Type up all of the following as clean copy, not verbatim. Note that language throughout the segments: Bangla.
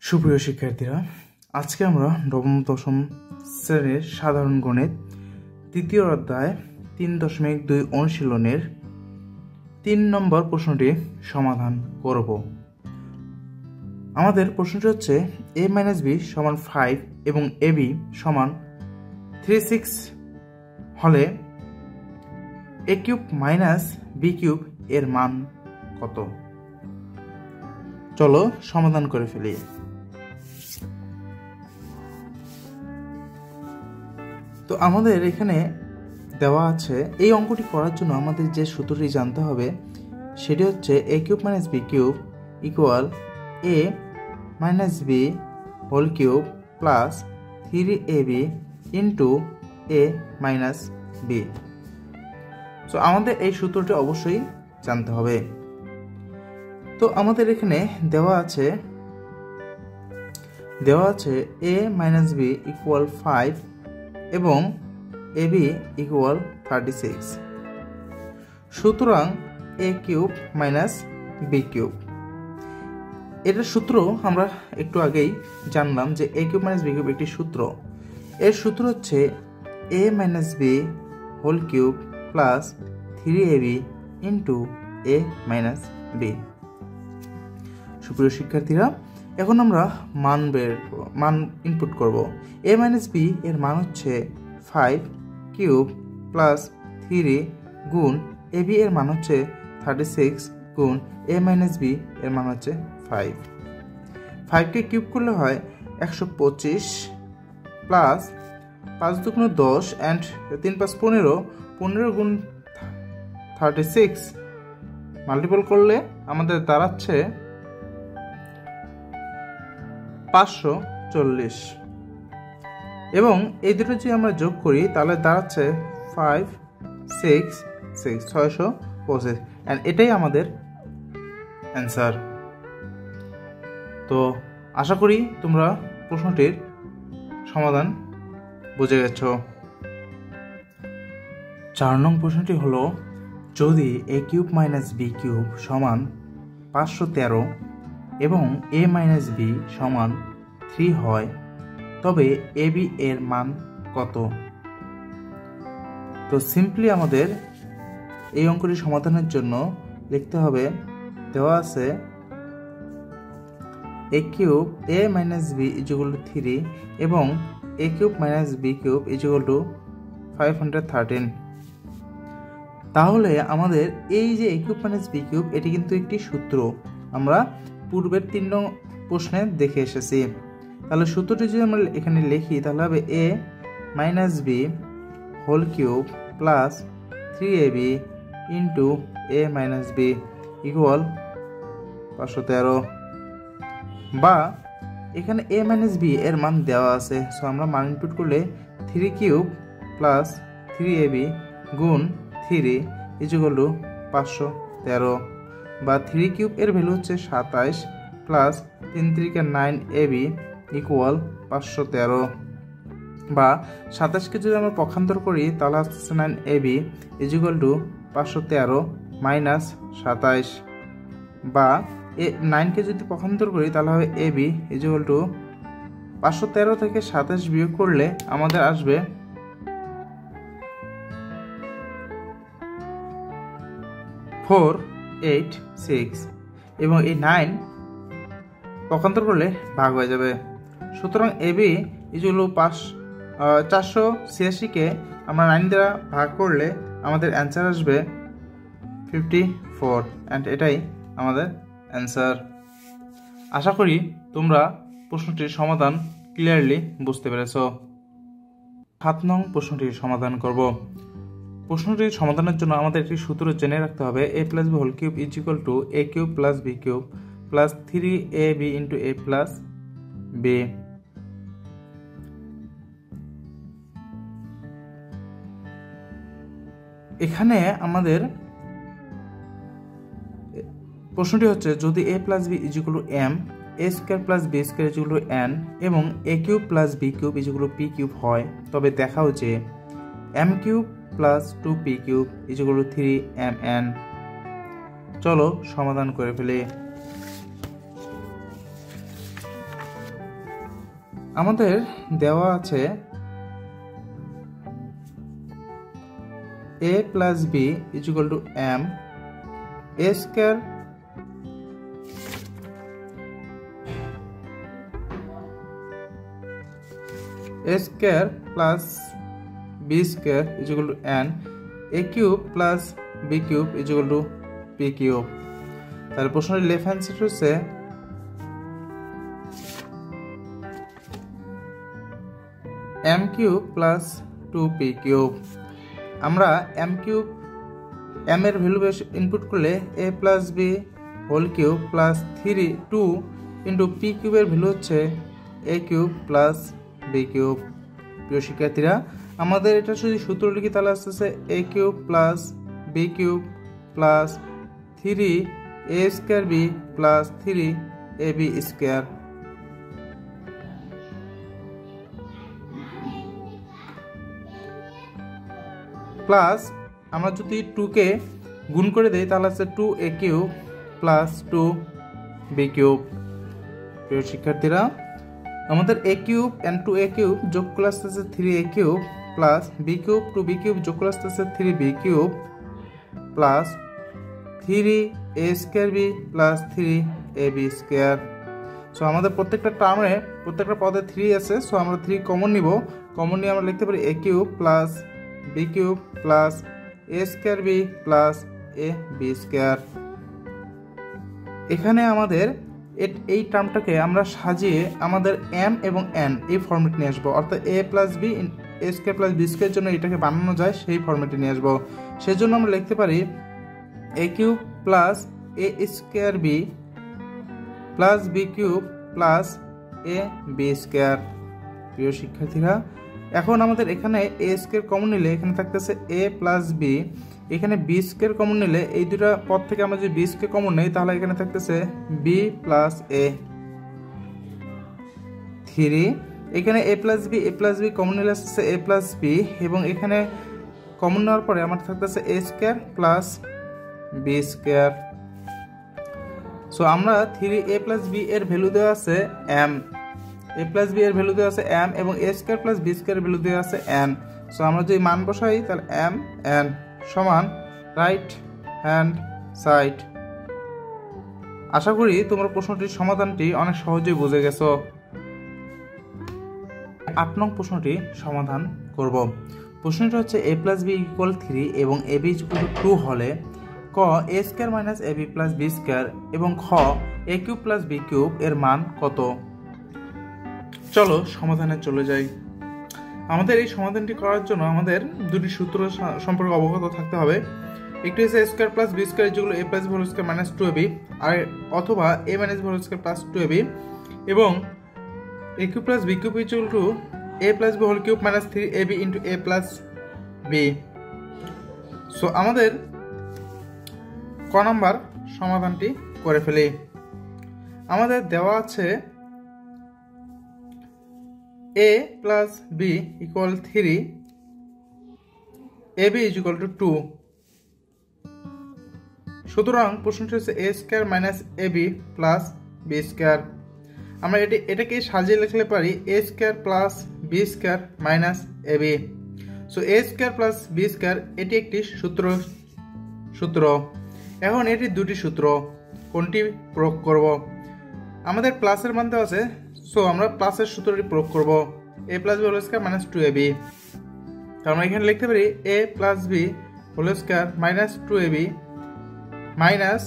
সুপ্রিয় শিক্ষার্থীরা, আজকে আমরা নবম দশম শ্রেণীর সাধারণ গণিত তৃতীয় অধ্যায় 3.2 অনুশীলনের 3 নম্বর প্রশ্নটি সমাধান করব। আমাদের প্রশ্নটি হচ্ছে a - b = 5 এবং ab = 3/6 হলে a³ - b³ এর মান কত? চলো সমাধান করে ফেলি। তো আমাদের এখানে দেওয়া আছে, এই অঙ্কটি করার জন্য আমাদের যে সূত্রটি জানতে হবে সেটি হচ্ছে a³ - b³ = a - b whole cube plus 3ab into a - b। তো আমাদের এই সূত্রটি অবশ্যই জানতে হবে। তো আমাদের এখানে দেওয়া আছে a - b = 5 এবং ab = 36। সুতরাং a³ - b³ এটার সূত্র আমরা একটু আগেই জানলাম যে a³ - b³ একটি সূত্র। এর সূত্র হচ্ছে a - b whole cube plus 3ab into a - b। সুপ্রিয় শিক্ষার্থীরা, এখন আমরা মান ইনপুট করব। a - b এর মান হচ্ছে 5 কিউব প্লাস 3 গুণ ab এর মান হচ্ছে 36 গুণ a - b এর মান হচ্ছে 5। 5কে কিউব করলে হয় 125 প্লাস 5 × 2 = 10 and 3 + 5 = 15। 15 গুণ 36 মাল্টিপল করলে আমাদের দাঁড়াচ্ছে 540 এবং এই দুটো যদি আমরা যোগ করি তাহলে দাঁড়াচ্ছে 5 6 6 625 এন্ড এটাই আমাদের অ্যান্সার। তো আশা করি তোমরা প্রশ্নটির সমাধান বুঝে গেছো। 4 নং প্রশ্নটি হলো, যদি a³ - b³ সমান 513 এবং a - b সমান 3 হয় তবে ab এর মান কত? তো সিম্পলি আমাদের এই অঙ্কটি সমাধানের জন্য লিখতে হবে, দেওয়া আছে a³ a - b = 3 এবং a³ - b³ = 513। তাহলে আমাদের এই যে a³ - b³ এটি কিন্তু একটি সূত্র, আমরা পূর্বের 3 নং প্রশ্নে দেখে এসেছি। তাহলে সূত্রটি যদি আমরা এখানে লিখি তাহলে হবে a - b whole cube plus 3ab into a - b = 513। বা এখানে a - b এর মান দেওয়া আছে, সো আমরা মান ইনপুট করলে 3³ প্লাস 3ab গুণ 3 = 513 বা 3³ এর ভ্যালু হচ্ছে 27 প্লাস 3 × 3 = 9ab = 513 বা 27কে যদি আমরা পক্ষান্তর করি তাহলে হচ্ছে 9ab = 513 মাইনাস 27 বা 9কে যদি পক্ষান্তর করি তাহলে হবে ab = 513 থেকে 27 বিয়োগ করলে আমাদের আসবে 486 এবং এই 9 পক্ষান্তর করলে ভাগ হয়ে যাবে। সুতরাং ab = 486কে আমরা 9 দ্বারা ভাগ করলে আমাদের অ্যান্সার আসবে 54 এন্ড এটাই আমাদের অ্যান্সার। আশা করি তোমরা প্রশ্নটির সমাধান ক্লিয়ারলি বুঝতে পেরেছো। 7 নং প্রশ্নটির সমাধান করব। প্রশ্নটির সমাধানের জন্য আমাদের একটি সূত্র জেনে রাখতে হবে, a + b whole cube = a³ + b³ plus 3ab into a + b। এখানে আমাদের প্রশ্নটি হচ্ছে, যদি a + b = m, a² + b² = n এবং a³ + b³ = p³ হয় তবে দেখাও যে m³ + 2p³ = 3mn। চলো সমাধান করে ফেলি। আমাদের দেওয়া আছে a plus b is equal to m a square plus b square is equal to n a cube plus b cube is equal to p cube। তাহলে প্রশ্নের লেফট হ্যান্ড সাইড হচ্ছে m cube plus 2p cube। আমরা m cube m এর ভ্যালু ইনপুট করলে a plus b whole cube plus 2 into p কিউবের ভ্যালু হচ্ছে a cube plus b cube. প্রিয় শিক্ষার্থীরা, আমাদের এটা যদি সূত্র লিখি তাহলে আসতেছে a cube plus b cube plus 3 a square b plus 3 ab square plus আমরা যদি 2 কে গুণ করে দেই তাহলে আছে 2a cube plus 2b cube. প্রিয় শিক্ষার্থীরা, আমাদের a cube and 2a cube যোগ করলে আসতেছে 3a cube plus b cube 2b cube যোগ করলে আসতেছে 3b cube plus 3a square b plus 3ab square. So আমাদের প্রত্যেকটা টার্মে প্রত্যেকটা পদে 3 আছে, সো আমরা 3 কমন নিব। কমন নিয়ে আমরা লিখতে পারি a cube plus b cube plus a square b plus ab square. এখানে আমাদের এই টার্মটাকে আমরা সাজিয়ে আমাদের m এবং n এই ফরম্যাটে নিয়ে আসবো, অর্থাৎ a plus b a square plus b square জন্য এটাকে বানানো যায় সেই ফরম্যাটে নিয়ে আসবো। সেজন্য আমরা লিখতে পারি a cube plus a square b plus b cube plus ab square. প্রিয় শিক্ষার্থীরা, এখন আমাদের এখানে a স্কয়ার কমন নিলে এখানে থাকতেছে a প্লাস b, এখানে b স্কয়ার কমন নিলে এই দুটো পদ থেকে আমরা যদি b স্কয়ার কমন নেই তাহলে এখানে থাকতেছে b প্লাস a 3, এখানে a প্লাস b কমন নিলে আসছে a প্লাস b এবং এখানে কমন নেওয়ার পরে আমার থাকতেছে a square plus b square. So আমরা 3a প্লাস b এর ভ্যালু দেওয়া আছে m, a প্লাস b এর ভ্যালু দেওয়া আছে m এবং a square plus b square এর ভ্যালু দেওয়া আছে n। সো আমরা যদি মান বসাই তাহলে m n সমান রাইট হ্যান্ড সাইড। আশা করি তোমরা প্রশ্নটির সমাধানটি অনেক সহজেই বুঝে গেছো। 8 নং প্রশ্নটি সমাধান করব। প্রশ্নটি হচ্ছে a প্লাস b ইকুয়াল 3 এবং ab ইকুয়াল 2 হলে ক a square minus ab plus b square এবং খ a cube plus b cube এর মান কত। চলো সমাধানে চলে যাই। আমাদের এই সমাধানটি করার জন্য আমাদের দুটি সূত্র সম্পর্কে অবগত থাকতে হবে। একটি হচ্ছে a square plus b square যেগুলো a plus b whole square minus 2ab আর অথবা a minus b whole square plus 2ab এবং a cube plus b cube equal to a plus b whole cube minus 3ab into a plus b। So আমাদের ক নাম্বার সমাধানটি করে ফেলি। আমাদের দেওয়া আছে a plus b equal 3, ab is equal to 2। সুতরাং প্রশ্নটি হচ্ছে a square minus ab plus b square. আমরা এটাকে সাজিয়ে লিখতে পারি a square plus b square minus ab। So a square plus b square এটি একটি সূত্র। এখন এটি দুটি সূত্র, কোনটি প্রয়োগ করব? আমাদের প্লাসের মান দেওয়া আছে, সো আমরা প্লাসের সূত্রটি প্রয়োগ করব a plus b whole square minus 2ab। তো আমরা এখানে লিখতে পারি a plus b whole square minus 2ab minus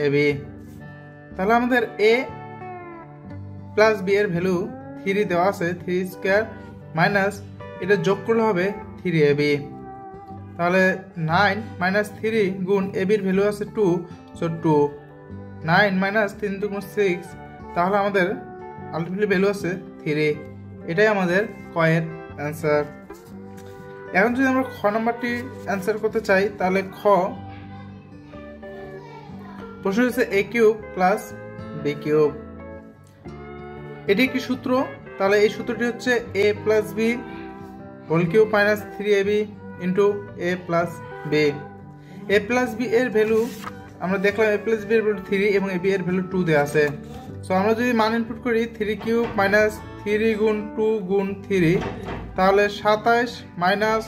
ab। তাহলে আমাদের a প্লাস b এর ভ্যালু 3 দেওয়া আছে, 3 স্কয়ার মাইনাস এটা যোগ করলে হবে 3ab। তাহলে 9 মাইনাস 3 গুণ ab এর ভ্যালু আছে 2, সো 2 9 মাইনাস 3 গুণ 6, তাহলে আমাদের আলটিমেটলি ভ্যালু আছে 3। এটাই আমাদের কয়ের অ্যান্সার। এখন যদি আমরা খ নাম্বারটি অ্যান্সার করতে চাই তাহলে খ প্রশ্ন হচ্ছে a cube plus b cube. এটি একটি সূত্র, তাহলে এই সূত্রটি হচ্ছে a plus b whole cube minus 3ab into a plus b। a plus b এর ভ্যালু আমরা দেখলাম a প্লাস b এর ভ্যালু 3 এবং ab এর ভ্যালু 2 দেওয়া আছে। সো আমরা যদি মান ইনপুট করি 3 কিউব মাইনাস 3 গুণ 2 গুণ 3, তাহলে 27 মাইনাস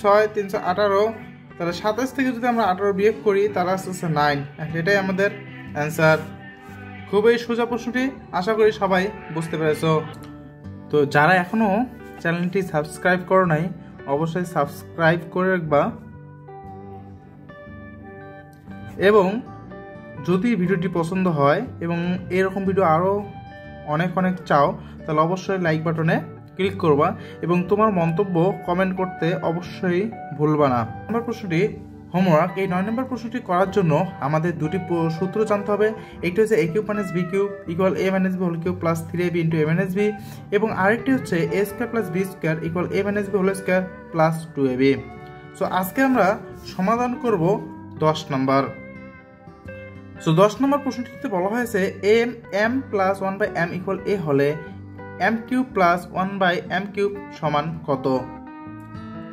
6 318, তাহলে 27 থেকে যদি আমরা 18 বিয়োগ করি তাহলে আসতে 9। এটাই আমাদের অ্যান্সার। খুবই সোজা প্রশ্নটি, আশা করি সবাই বুঝতে পেরেছো। তো যারা এখনও চ্যানেলটি সাবস্ক্রাইব করো নাই অবশ্যই সাবস্ক্রাইব করে রাখবা, এবং যদি ভিডিওটি পছন্দ হয় এবং এরকম ভিডিও আরও অনেক চাও তাহলে অবশ্যই লাইক বাটনে ক্লিক করবা এবং তোমার মন্তব্য কমেন্ট করতে অবশ্যই ভুলবা না। নম্বর প্রশ্নটি হোমওয়ার্ক। এই 9 নম্বর প্রশ্নটি করার জন্য আমাদের দুটি সূত্র জানতে হবে। একটি হচ্ছে a cube minus b cube equal a minus b whole cube plus 3ab into a minus b, এবং আরেকটি হচ্ছে a square plus b square equal a minus b whole square plus 2ab। So আজকে আমরা সমাধান করব 10 নম্বর। সো 10 নম্বর প্রশ্নটিতে বলা হয়েছে m plus 1/m equal a হলে m cube plus 1/m cube সমান কত?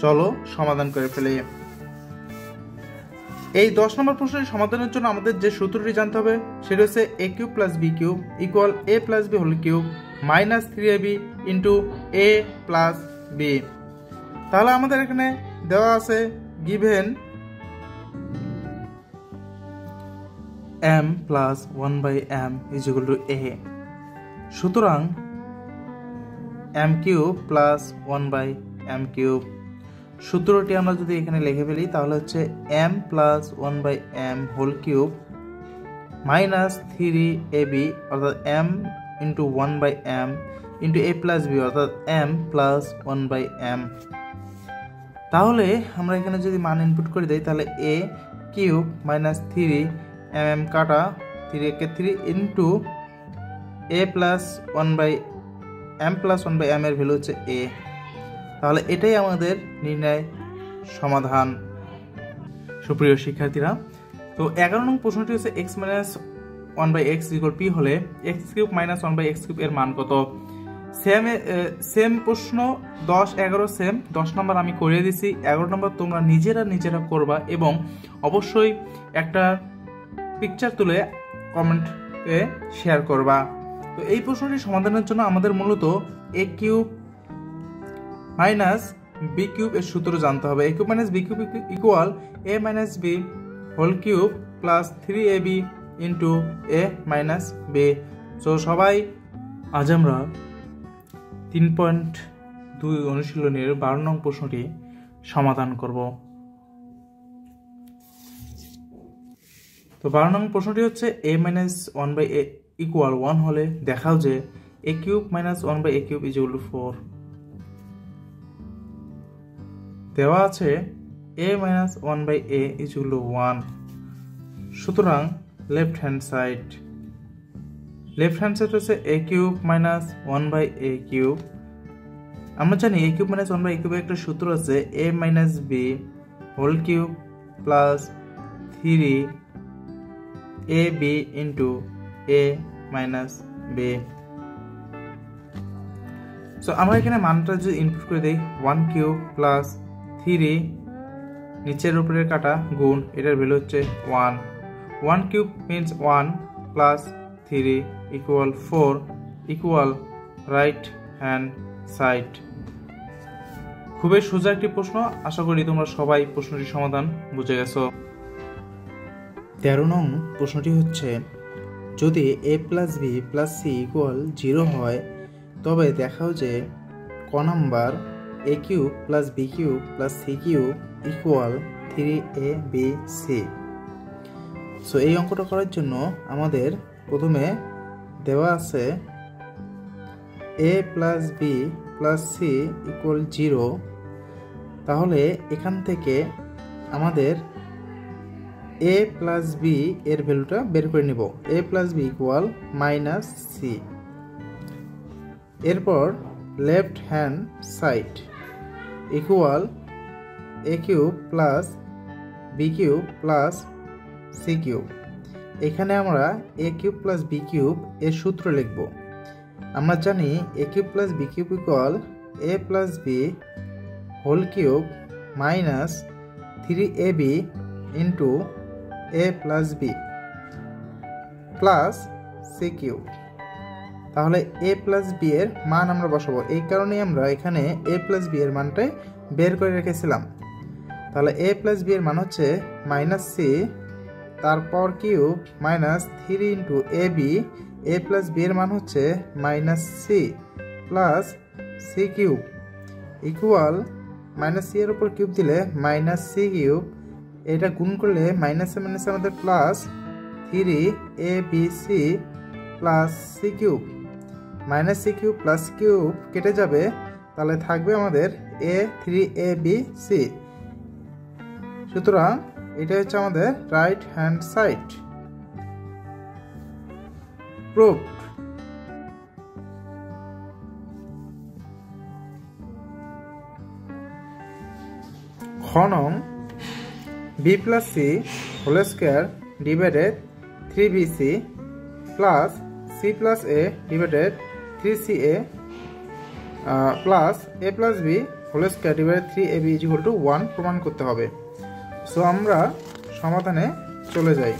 চলো সমাধান করে ফেলি। এই 10 নম্বর প্রশ্নের সমাধানের জন্য আমাদের যে সূত্রটি জানতে হবে সেটা হচ্ছে a cube plus b cube equal a plus b whole cube minus 3ab into a plus b। তাহলে আমাদের এখানে দেওয়া আছে given m plus 1/m is equal to a, সুতরাং m cube plus 1/m cube. সূত্রটি আমরা যদি এখানে লিখে ফেলি তাহলে হচ্ছে m plus 1/m whole cube minus 3ab অর্থাৎ m into 1/m into a plus b অর্থাৎ m প্লাস 1/m। তাহলে আমরা এখানে যদি মান ইনপুট করে দেই তাহলে a কিউব মাইনাস 3 কাটা 3 into a plus 1/m plus 1/m এর ভ্যালু হচ্ছে a। তাহলে এটাই আমাদের নির্ণয় সমাধান। সুপ্রিয় শিক্ষার্থীরা, তো 11 নং প্রশ্নটি হচ্ছে x minus 1/x equal p হলে x cube minus 1/x cube এর মান কত? সেম প্রশ্ন 10 11 সেম। 10 নম্বর আমি করিয়ে দিছি, 11 নম্বর তোমরা নিজেরা করবা এবং অবশ্যই একটা পিকচার তুলে কমেন্টে শেয়ার করবা। তো এই প্রশ্নটি সমাধানের জন্য আমাদের মূলত a cube minus b cube এর সূত্র জানতে হবে। a cube minus b cube equal a minus b whole cube plus 3ab into a minus b। So সবাই আজ আমরা 3.2 অনুশীলনের 12 নং প্রশ্নটি সমাধান করব। তো 12 নং প্রশ্নটি হচ্ছে a মাইনাস 1/a ইকুয়াল 1 হলে দেখাও যে a cube minus 1/a cube is equal two 4। দেওয়া আছে a minus 1/a is equal to 1, সুতরাং লেফট হ্যান্ড সাইড হচ্ছে a cube minus 1/a cube. আমরা জানি a কিউব মাইনাস 1/a কিউবের একটা সূত্র আছে a minus b whole cube plus 3ab into a minus b। So আমরা এখানে মানটা যদি ইনপুট করে দিই 1 কিউব প্লাস 3 নিচের উপরে কাটা গুণ এটার ভ্যালু হচ্ছে 1 cube means 1 plus 3 equal 4 equal right hand side. খুবই সোজা একটি প্রশ্ন, আশা করি তোমরা সবাই প্রশ্নটির সমাধান বুঝে গেছো। 13 নং প্রশ্নটি হচ্ছে যদি a plus b plus c equal 0 হয় তবে দেখাও যে ক number a cube plus b cube plus c cube equal 3abc। So এই অঙ্কটা করার জন্য আমাদের প্রথমে দেওয়া আছে a plus b plus c equal 0। তাহলে এখান থেকে আমাদের a প্লাস b এর ভ্যালুটা বের করে নিব। a plus b equal minus c। এরপর left hand side equal a cube plus b cube plus c cube. এখানে আমরা a cube plus b cube এর সূত্র লিখব। আমরা জানি a cube plus b cube equal a plus b whole cube minus 3ab into a plus b plus c cube. তাহলে a প্লাস বি এর মান আমরা বসাবো। এই কারণেই আমরা এখানে a প্লাস বি এর মানটাই বের করে রেখেছিলাম। তাহলে a প্লাস বি এর মান হচ্ছে মাইনাস সি, তারপর cube minus 3 into A B, A plus B এর মান হচ্ছে minus C plus C cube equal minus C এর উপর কিউব দিলে মাইনাস সি কিউব, এটা গুণ করলে মাইনাসে মাইনাসে আমাদের plus 3 A B C plus C cube, minus C cube plus cube কেটে যাবে, তাহলে থাকবে আমাদের এ 3 এ বি সি। সুতরাং এটা হচ্ছে আমাদের রাইট হ্যান্ড সাইড। প্রুভড। খ নং B plus C whole square divided 3bc plus C plus A divided 3ca plus A plus B whole square divided 3ab equal to 1 প্রমাণ করতে হবে। সো আমরা সমাধানে চলে যাই।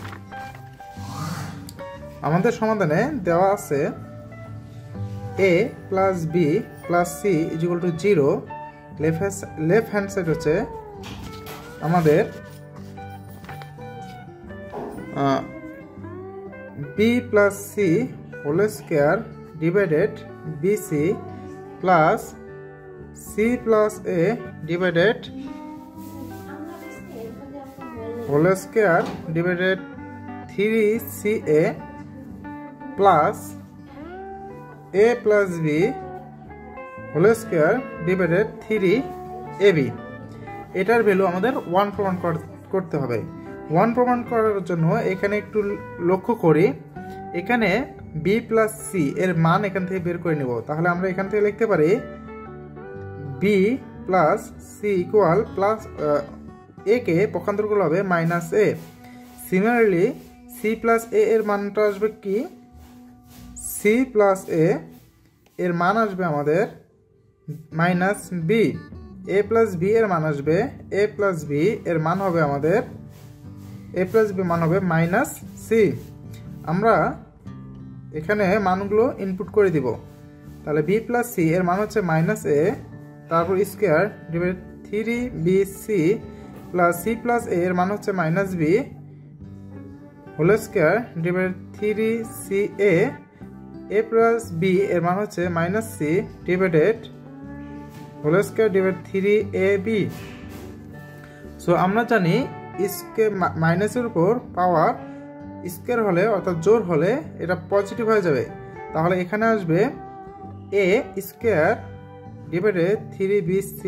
আমাদের সমাধানে দেওয়া আছে a plus b plus c equal to 0, left hand side হচ্ছে আমাদের b plus C whole square divided bc plus C plus এ divided whole square divided 3ca plus এ plus B whole square divided 3ab। এটার ভ্যালু আমাদের 1 প্রমাণ করতে হবে। 1 প্রমাণ করার জন্য এখানে একটু লক্ষ্য করি, এখানে বি প্লাস সি এর মান এখান থেকে বের করে নিব। তাহলে আমরা এখান থেকে লিখতে পারি b plus c equal plus a কে পক্ষান্তর করলে হবে minus a. Similarly c plus a এর মানটা আসবে কি, সি প্লাস এ এর মান আসবে আমাদের minus B, A plus B এর মান আসবে এ প্লাস বি এর মান হবে আমাদের এ প্লাস বি মান হবে মাইনাস সি। আমরা এখানে মানগুলো ইনপুট করে দিব। তাহলে বি প্লাস সি এর মান হচ্ছে মাইনাস এ, তারপর square divide 3bc plus C plus a এর মান হচ্ছে minus b whole square divide 3ca, a plus B এর মান হচ্ছে minus c divided whole square divide 3ab। So আমরা জানি মাইনাসের উপর পাওয়ার স্কোয়ার হলে অর্থাৎ জোর হলে এটা পজিটিভ হয়ে যাবে। তাহলে এখানে আসবে a square divided 3bc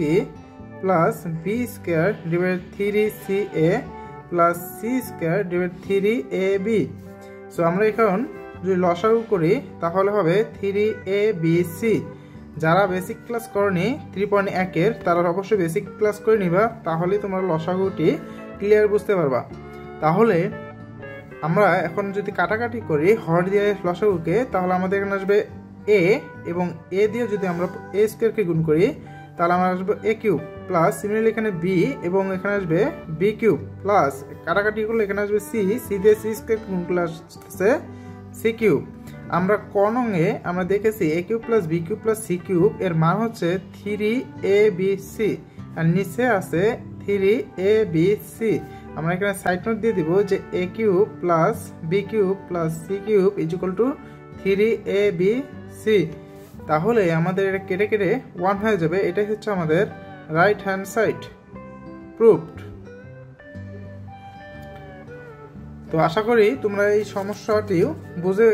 plus b square divided 3ca plus c square divide 3ab। So আমরা এখন যদি লসাগু করি তাহলে হবে 3abc। যারা বেসিক ক্লাস করনি 3.1 এর তারা অবশ্যই বেসিক ক্লাস করে নিবা, তাহলেই তোমরা লসাগুটি ক্লিয়ার বুঝতে পারবা। তাহলে আমরা এখন যদি কাটাকাটি করি হর দিয়ে লসাগুকে, তাহলে আমাদের এখানে আসবে এ, এবং এ দিয়ে যদি আমরা এ স্কোয়ারকে গুণ করি তাহলে আমরা আসবে এ কিউব প্লাস সিমিলারলি এখানে বি এবং এখানে আসবে বি কিউব প্লাস কাটাকাটি করলে এখানে আসবে সি, সি দিয়ে সি স্কোয়ার গুণ করলে আসছে সি কিউব। আমরা ক নংয়ে আমরা দেখেছি a cube plus b cube plus C cube এর মান হচ্ছে 3abc, আর নিচে আছে 3abc। আমরা এখানে সাইড নোট দিয়ে দিব যে a cube plus b cube plus C cube equal to 3abc। তাহলে আমাদের এটা কেটে কেটে 1 হয়ে যাবে। এটাই হচ্ছে আমাদের রাইট হ্যান্ড সাইড। প্রুভড। তো আশা করি তোমরা এই সমস্যাটিও বুঝে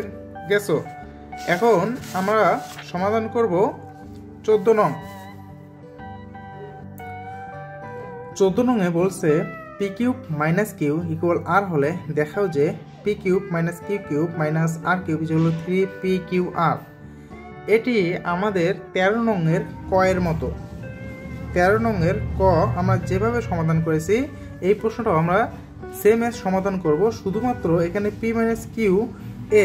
গেছো। এখন আমরা সমাধান করব 14 নং। 14 নং এ বলছে p cube minus q equal r হলে দেখাও যে p cube minus q cube minus r cube equal 3pqr। এটি আমাদের 13 নং এর ক এর মতো। 13 নং এর ক আমরা যেভাবে সমাধান করেছি এই প্রশ্নটাও আমরা সেম এর সমাধান করব, শুধুমাত্র এখানে পি মাইনাস কিউ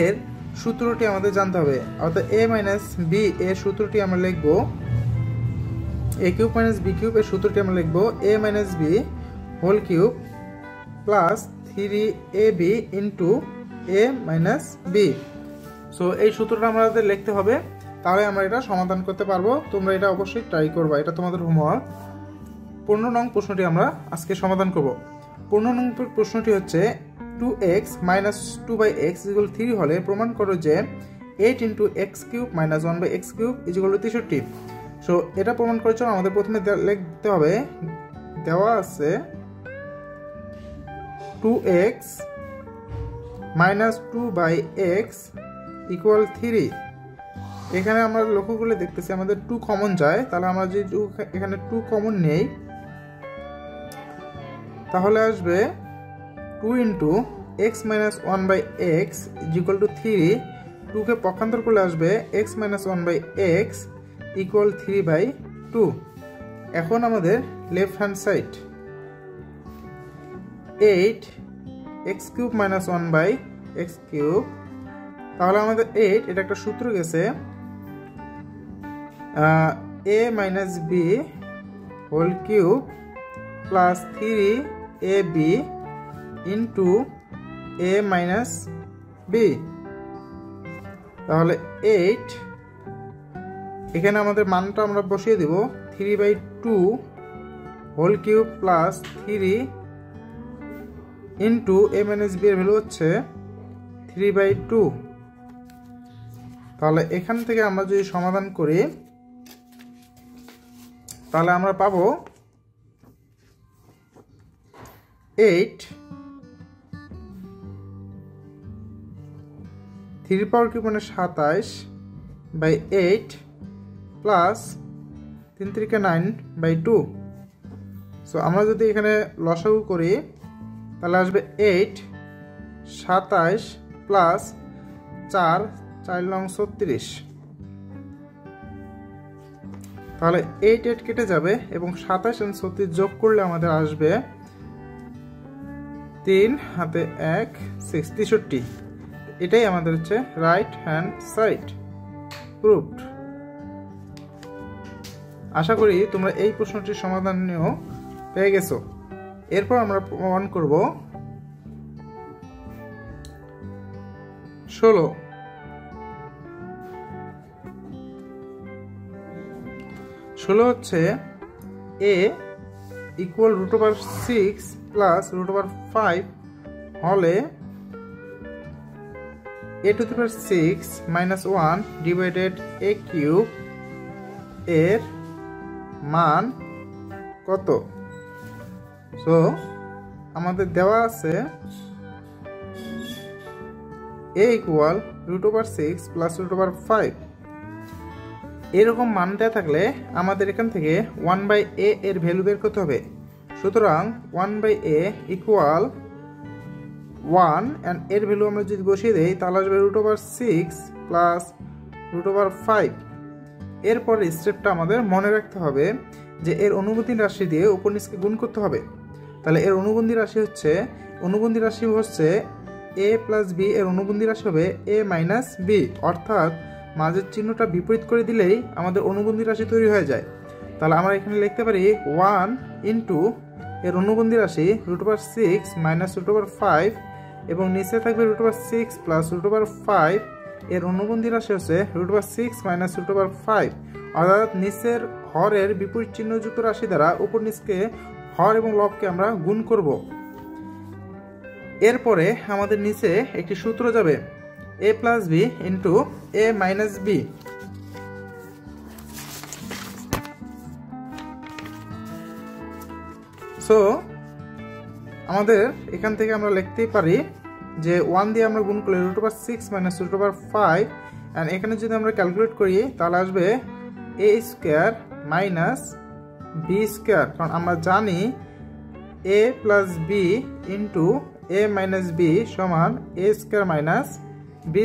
এর সূত্রটি আমাদের জানতে হবে। অর্থাৎ এ মাইনাস বি এর সূত্রটি আমরা লিখব, a cube minus b cube এর সূত্রটি আমরা লিখব a minus b whole cube plus 3ab into a minus b. So এই সূত্রটা আমাদের লিখতে হবে, তাহলে আমরা এটা সমাধান করতে পারবো। তোমরা এটা অবশ্যই ট্রাই করবা, এটা তোমাদের হোমওয়ার্ক। 15 নং প্রশ্নটি আমরা আজকে সমাধান করব। 15 নং প্রশ্নটি হচ্ছে 2x - 2/x = 3 হলে প্রমাণ করো যে 8 × x³ - 1/x³ = 63। সো এটা প্রমাণ করার জন্য আমাদের প্রথমে লিখতে হবে, দেওয়া আছে 2x - 2/x = 3। এখানে আমরা লক্ষ্য করলে দেখতেছি আমাদের 2 কমন যায়, তাহলে আমরা যে এখানে 2 কমন নেই, তাহলে আসবে 2 × x - 1/x = 3। 2 কে পক্ষান্তর করলে আসবে x - 1/x = 3/2। এখন আমাদের left hand side 8 x³ - 1/x³, তাহলে আমাদের 8 এটা একটা সূত্র গেছে, a - b whole cube plus 3ab into a - b। তাহলে 8 এখানে আমাদের মানটা আমরা বসিয়ে দেব 3/2 whole cube plus 3 into a - b এর ভ্যালু হচ্ছে 3/2। তাহলে এখান থেকে আমরা যদি সমাধান করি তাহলে আমরা পাবো 8 3³ মানে 27/8 প্লাস 3 × 9/2। সো আমরা যদি এখানে লসাগু করি তাহলে আসবে 8 27 প্লাস 4 4 লং 36। তাহলে 8 8 কেটে যাবে এবং 27 এবং 36 যোগ করলে আমাদের আসবে 3 হাতে 1 6 63। এটাই আমাদের হচ্ছে রাইট হ্যান্ড সাইড প্রুভড। আশা করি তোমরা এই প্রশ্নটির সমাধান নিয়েও পেয়ে গেছো। এরপর আমরা প্রমাণ করব 16। 16 হচ্ছে a = √6 প্লাস √5 হলে a⁶ - 1 ডিভাইডেড a³ এর মান কত? সো আমাদের দেওয়া আছে a = √6 প্লাস √5। এরকম মান দেওয়া থাকলে আমাদের এখান থেকে 1/a এর ভ্যালু বের করতে হবে। সুতরাং 1/a = 1 and এর ভ্যালু আমরা যদি বসিয়ে দেই তাহলে আসবে √6 প্লাস √5। এরপর স্টেপটা আমাদের মনে রাখতে হবে যে এর অনুবন্ধী রাশি দিয়ে উপর নিচকে গুণ করতে হবে। তাহলে এর অনুবন্ধী রাশি হচ্ছে a প্লাস b এর অনুবন্ধী রাশি হবে a মাইনাস b, অর্থাৎ মাঝের চিহ্নটা বিপরীত করে দিলেই আমাদের অনুবন্ধী রাশি তৈরি হয়ে যায়। তাহলে আমরা এখানে লিখতে পারি 1 ইন্টু এর অনুবন্ধী রাশি √6 মাইনাস √5 এবং নিচে থাকবে √6 প্লাস √5। এর অনুবন্ধী রাশি হচ্ছে √6 মাইনাস √5, অর্থাৎ নিচের হরের বিপরীত চিহ্নযুক্ত রাশি দ্বারা উপর নিচকে হর এবং লবকে আমরা গুণ করব। এরপরে আমাদের নিচে একটি সূত্র যাবে a plus b into a minus b। So আমাদের এখান থেকে আমরা লিখতেই পারি যে 1 দিয়ে আমরা গুণ করলে √6 মাইনাস √5 এন্ড এখানে যদি আমরা ক্যালকুলেট করি তাহলে আসবে a² মাইনাস b², কারণ আমরা জানি a plus b into a minus b সমান a² মাইনাস b²।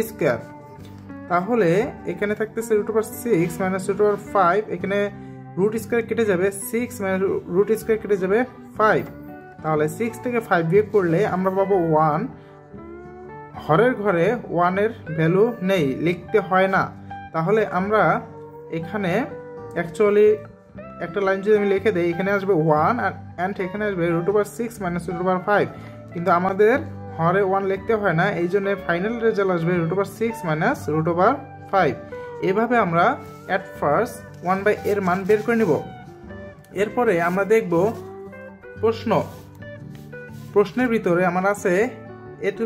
তাহলে এখানে থাকতেছে √6 মাইনাস √5, এখানে √² কেটে যাবে 6 মাইনাস √² কেটে যাবে 5। তাহলে 6 থেকে 5 বিয়োগ করলে আমরা পাবো 1। হরের ঘরে 1 এর ভ্যালু নেই, লিখতে হয় না। তাহলে আমরা এখানে অ্যাকচুয়ালি একটা লাইন যদি আমি লিখে দেই, এখানে আসবে 1 অ্যান্ড এখানে আসবে √6 মাইনাস √5, কিন্তু আমাদের হরে 1 লিখতে হয় না, এই জন্য ফাইনাল রেজাল্ট আসবে √6 মাইনাস √5। এভাবে আমরা অ্যাট ফার্স্ট 1/a এর মান বের করে নিব। এরপরে আমরা দেখব প্রশ্নের ভিতরে আমার আছে a⁴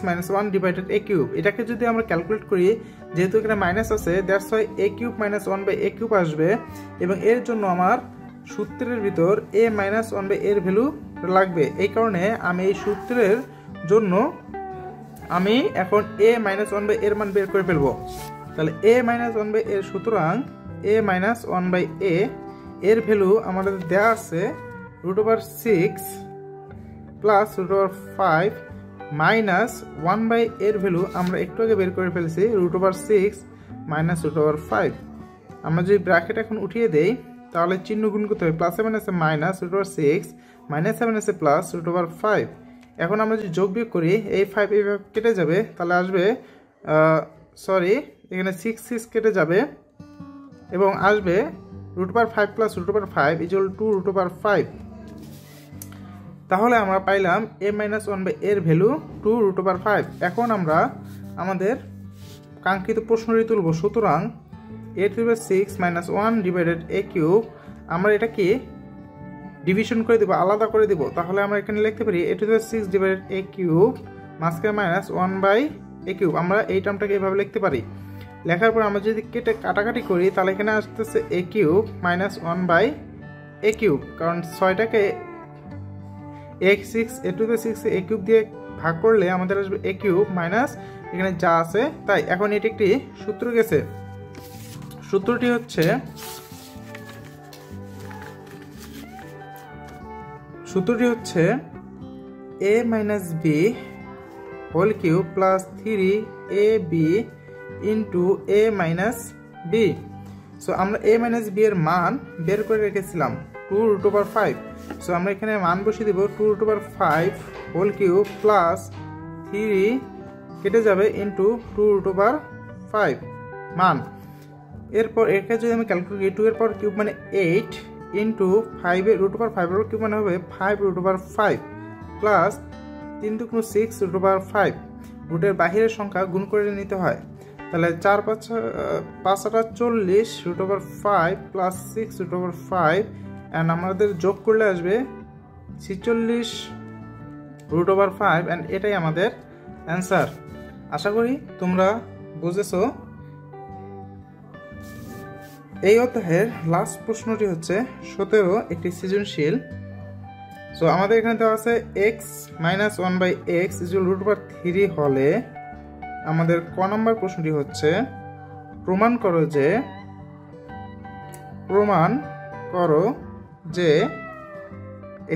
minus 1 divided a cube. এটাকে যদি আমরা ক্যালকুলেট করি, যেহেতু এখানে মাইনাস আছে, that's why a³ minus 1/a³ আসবে, এবং এর জন্য আমার সূত্রের ভিতর a মাইনাস 1/a এর ভ্যালু লাগবে। এই কারণে আমি এই সূত্রের জন্য আমি এখন a মাইনাস 1/a এর মান বের করে ফেলবো। তাহলে a মাইনাস 1/a এর, সুতরাং a মাইনাস 1/a এর ভ্যালু আমাদের দেওয়া আছে √6 প্লাস √5 মাইনাস 1/a এর ভ্যালু আমরা একটু আগে বের করে ফেলছি √6 মাইনাস √5। আমরা যদি ব্র্যাকেট এখন উঠিয়ে দেই, তাহলে চিহ্ন গুণ করতে হবে, প্লাসে মাইনাসে মাইনাস √6 মাইনাসে মাইনাসে প্লাস √5। এখন আমরা যদি যোগ বিয়োগ করি, এই 5 এইভাবে কেটে যাবে, তাহলে আসবে এখানে 6 কেটে যাবে এবং আসবে √5 প্লাস √5 ইকুয়াল টু √5। তাহলে আমরা পাইলাম a মাইনাস 1/a এর ভ্যালু 2√5। এখন আমরা আমাদের কাঙ্ক্ষিত প্রশ্নটি তুলব। সুতরাং a⁴ মাইনাস 1 ডিভাইডেড a³ আমরা এটাকে ডিভিশন করে দেব, আলাদা করে দেব। তাহলে আমরা এখানে লিখতে পারি a⁴ ডিভাইডেড a³ মাঝখানে মাইনাস 1/a³। আমরা এই টার্মটাকে এভাবে লিখতে পারি। লেখার পর আমরা যদি কেটে কাটাকাটি করি, তাহলে এখানে আসতেছে a³ মাইনাস 1/a³, কারণ 6টাকে a⁶ দিয়ে ভাগ করলে আমাদের আসবে a³ মাইনাস এখানে যা আছে তাই। এখন এটি একটি সূত্র গেছে। সূত্রটি হচ্ছে a minus b whole cube plus 3ab into a minus b। So আমরা a মাইনাস b এর মান বের করে রেখেছিলাম 2√5। সো আমরা এখানে মান বসিয়ে দিব 2√5 হোল কিউব প্লাস 3 কেটে যাবে ইন্টু 2√5 মান। এরপর এটাকে যদি আমি ক্যালকুলেট করি, 2 এর পাওয়ার কিউব মানে 8 ইন্টু 5 এর √5 এর কিউব মানে হবে 5√5 প্লাস 3 × 6√5। রুটের বাহিরের সংখ্যা গুণ করে নিতে হয়। তাহলে 4 5 40 √5 প্লাস 6√5 অ্যান্ড আমাদের যোগ করলে আসবে 46√5 অ্যান্ড এটাই আমাদের অ্যান্সার। আশা করি তোমরা বুঝেছো। এই অধ্যায়ের লাস্ট প্রশ্নটি হচ্ছে 17 একটি সৃজনশীল। সো আমাদের এখানে দেওয়া আছে x মাইনাস 1/x √3 হলে আমাদের ক নম্বর প্রশ্নটি হচ্ছে প্রমাণ করো যে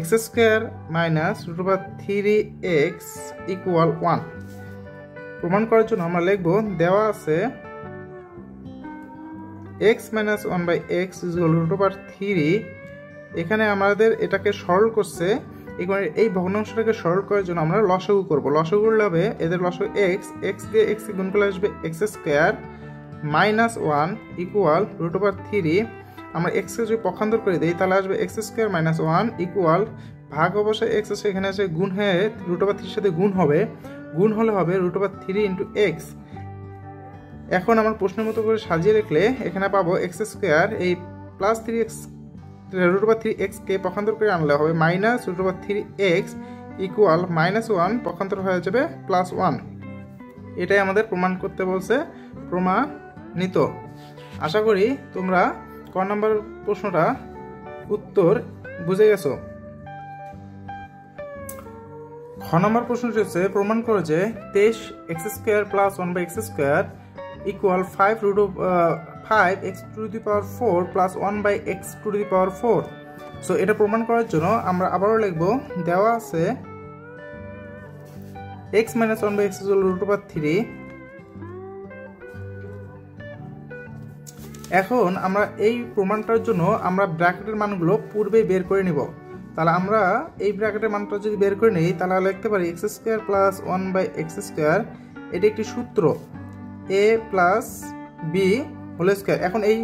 x² মাইনাস √3x ইকুয়াল 1। প্রমাণ করার জন্য আমরা লিখব, দেওয়া আছে x মাইনাস 1/x √3। এখানে আমাদের এটাকে সরল করছে, এই ভগ্নাংশটাকে সরল করার জন্য আমরা লসাগু করব। লসাগু করলে হবে এদের লসাগু x দিয়ে x গুণ করলে আসবে x² মাইনাস 1 ইকুয়াল √3। আমরা x কে যদি পক্ষান্তর করে দিই, তাহলে আসবে x² মাইনাস 1 ইকুয়াল ভাগ অবশ্যই x আছে, এখানে আছে গুণ হয়ে √3 সাথে গুণ হবে, গুণ হলে হবে √3 ইন্টু x। এখন আমার প্রশ্নের মতো করে সাজিয়ে রাখলে এখানে পাবো x², এই প্লাস 3x √3x কে পক্ষান্তর করে আনলে হবে মাইনাস √3x ইকুয়াল -1 পক্ষান্তর হয়ে যাবে +1। এটাই আমাদের প্রমাণ করতে বলছে, প্রমাণিত। আশা করি তোমরা ক নম্বর প্রশ্নটা উত্তর বুঝে গেছো। খ নম্বর প্রশ্নটি হচ্ছে প্রমাণ করো যে 23x² + 1/x² equal 5x⁴ plus 1/x⁴। So এটা প্রমাণ করার জন্য আমরা আবারও লিখব, দেওয়া আছে x মাইনাস 1/x √3। এখন আমরা এই প্রমাণটার জন্য আমরা ব্র্যাকেটের মানগুলো পূর্বেই বের করে নিব। তাহলে আমরা এই ব্র্যাকেটের মানটা যদি বের করে নিই, তাহলে লিখতে পারি x² প্লাস 1/x²। এটি একটি সূত্র a plus b whole square. এখন এই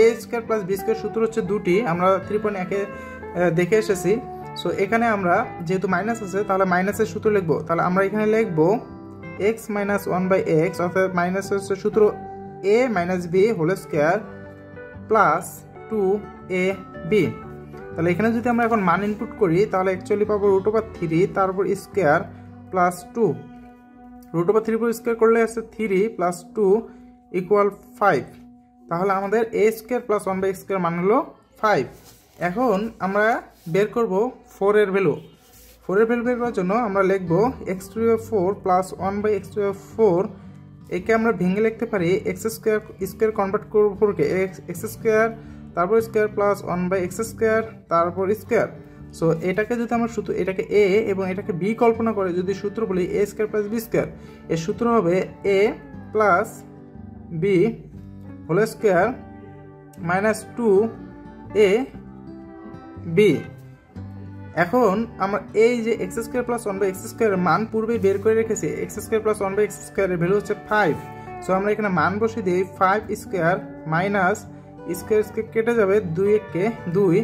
a² প্লাস b² সূত্র হচ্ছে দুটি, আমরা 3.1 দেখে এসেছি। সো এখানে আমরা যেহেতু মাইনাস আছে তাহলে মাইনাসের সূত্র লিখবো। তাহলে আমরা এখানে লিখবো x মাইনাস 1/x, অর্থাৎ মাইনাসের সূত্র a minus b whole square plus 2ab। তাহলে এখানে যদি আমরা এখন মান ইনপুট করি তাহলে অ্যাকচুয়ালি পাবো √3 তারপর স্কোয়ার প্লাস 2। √3 উপর স্কোয়ার করলে আসছে 3 প্লাস 2 ইকুয়াল 5। তাহলে আমাদের a square plus 1/x square মান হলো 5। এখন আমরা বের করব 4 এর ভ্যালু। 4 এর ভ্যালু বের করার জন্য আমরা লিখব x⁴ প্লাস 1/x⁴। একে আমরা ভেঙে লিখতে পারি x স্কোয়ার স্কোয়ার কনভার্ট করব 4 কে x স্কোয়ার তারপর স্কোয়ার প্লাস 1/x স্কোয়ার তারপর স্কোয়ার। সো এটাকে যদি আমরা সূত্র এটাকে a এবং এটাকে b কল্পনা করে যদি সূত্র বলি a square plus b square, এর সূত্র হবে a plus b whole square minus 2ab। এখন আমরা এই যে x² প্লাস 1/x স্কোয়ারের মান পূর্বেই বের করে রেখেছি, x² প্লাস 1/x স্কোয়ারের ভ্যালু হচ্ছে 5। সো আমরা এখানে মান বসিয়ে দিই 5 স্কোয়ার মাইনাস স্কোয়ার স্কোয়ার কেটে যাবে 2 কে 2,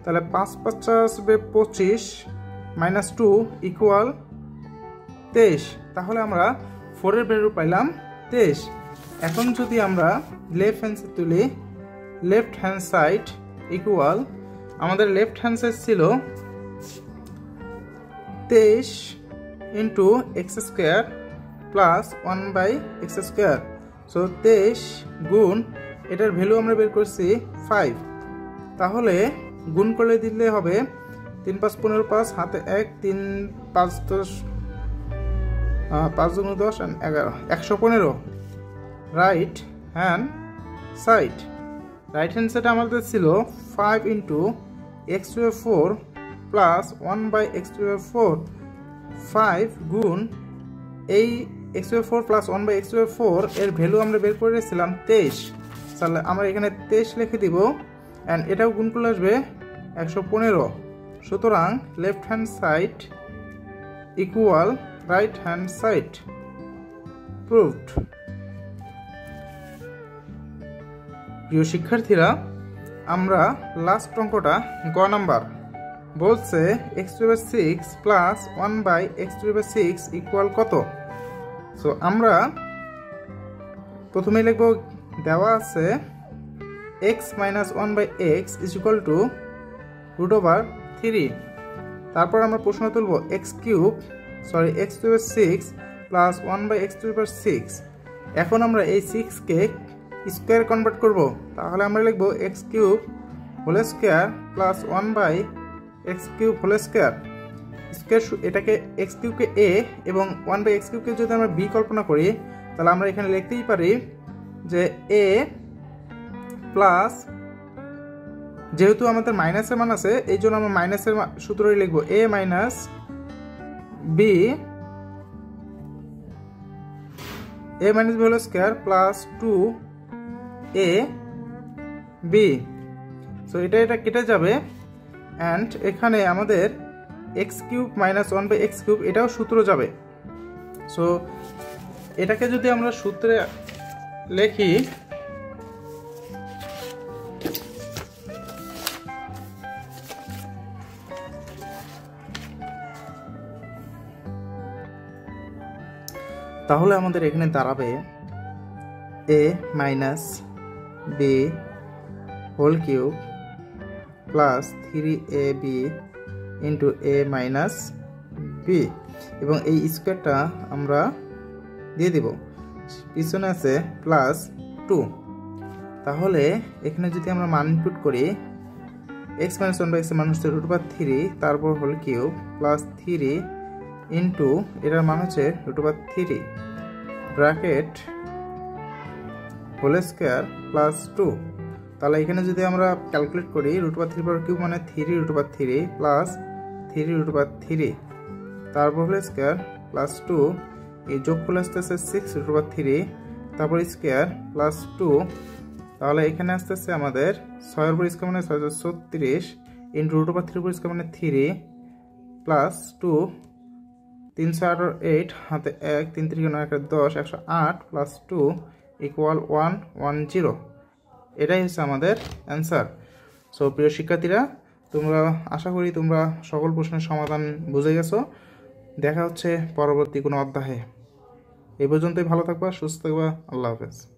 তাহলে 5 5 আসবে 25 মাইনাস 2 ইকুয়াল 23। তাহলে আমরা 4 এর ভ্যালু পাইলাম 23। এখন যদি আমরা লেফট হ্যান্ড সাইড তুলি, লেফট হ্যান্ড সাইড ইকুয়াল আমাদের লেফট হ্যান্ড সাইড ছিল 23 into x square plus 1/x square. So 23 গুণ এটার ভ্যালু আমরা বের করছি 5। তাহলে গুণ করলে দিলে হবে 3 5 15 5 হাতে 1 3 5 10 5 2 10 11 115 right hand side. Right hand side আমাদের ছিল 5 ইন্টু x⁴ প্লাস 1/x⁴। 5 গুণ এই x⁴ প্লাস 1/x⁴ এর ভ্যালু আমরা বের করে রেখেছিলাম 23। তাহলে আমরা এখানে 23 লিখে দিব অ্যান্ড এটাও গুণ করলে আসবে 115। সুতরাং left hand side equal right hand side proved. প্রিয় শিক্ষার্থীরা, আমরা লাস্ট অঙ্কটা গ নাম্বার বলছে x⁶ প্লাস 1/x⁶ ইকুয়াল কত। সো আমরা প্রথমে লিখব, দেওয়া আছে x minus 1/x is equal two √3। তারপর আমরা প্রশ্ন তুলব x⁶ প্লাস 1/x⁶। এখন আমরা এই 6 কে স্কোয়ার কনভার্ট করব। তাহলে আমরা লিখব x³ whole square plus 1/x³ whole square. Square এটাকে x³ কে a এবং 1/x³ কে যদি আমরা b কল্পনা করি তাহলে আমরা এখানে লিখতেই পারি যে a প্লাস, যেহেতু আমাদের মাইনাসের মান আছে এই জন্য আমরা মাইনাসের সূত্রই লিখব a minus b whole square plus 2ab। So এটা কেটে যাবে অ্যান্ড এখানে আমাদের x³ মাইনাস 1/x³ এটাও সূত্র যাবে। সো এটাকে যদি আমরা সূত্রে লিখি তাহলে আমাদের এখানে দাঁড়াবে a minus b whole cube plus 3ab into a minus b, এবং এই স্কোয়ারটা আমরা দিয়ে দিব, পিছনে আছে প্লাস 2। তাহলে এখানে যদি আমরা মান ইনপুট করি x মাইনাস 1/x এর মান হচ্ছে √3 তারপর হোল কিউব প্লাস 3 ইন্টু এটার মান হচ্ছে √3 ব্র্যাকেট হোল স্কোয়ার প্লাস 2। তাহলে এখানে যদি আমরা ক্যালকুলেট করি √3 মানে 3√3 প্লাস 3√3 তারপর হোল স্কোয়ার প্লাস 2, এই যোগ করলে আসতেছে 6√3 তারপর স্কোয়ার প্লাস 2। তাহলে এখানে আসতেছে আমাদের 6 এর উপর স্কোয়ার মানে 636 ইন্টু √3 উপর স্কোয়ার মানে 3 প্লাস 2 308 হাতে 1 3 3 9 10 108 প্লাস 2 ইকুয়াল 110। এটাই হচ্ছে আমাদের অ্যান্সার। সো প্রিয় শিক্ষার্থীরা, তোমরা আশা করি তোমরা সকল প্রশ্নের সমাধান বুঝে গেছো। দেখা হচ্ছে পরবর্তী কোনো অধ্যায়ে। এই পর্যন্তই, ভালো থাকবা, সুস্থ থাকবা, আল্লাহ হাফেজ।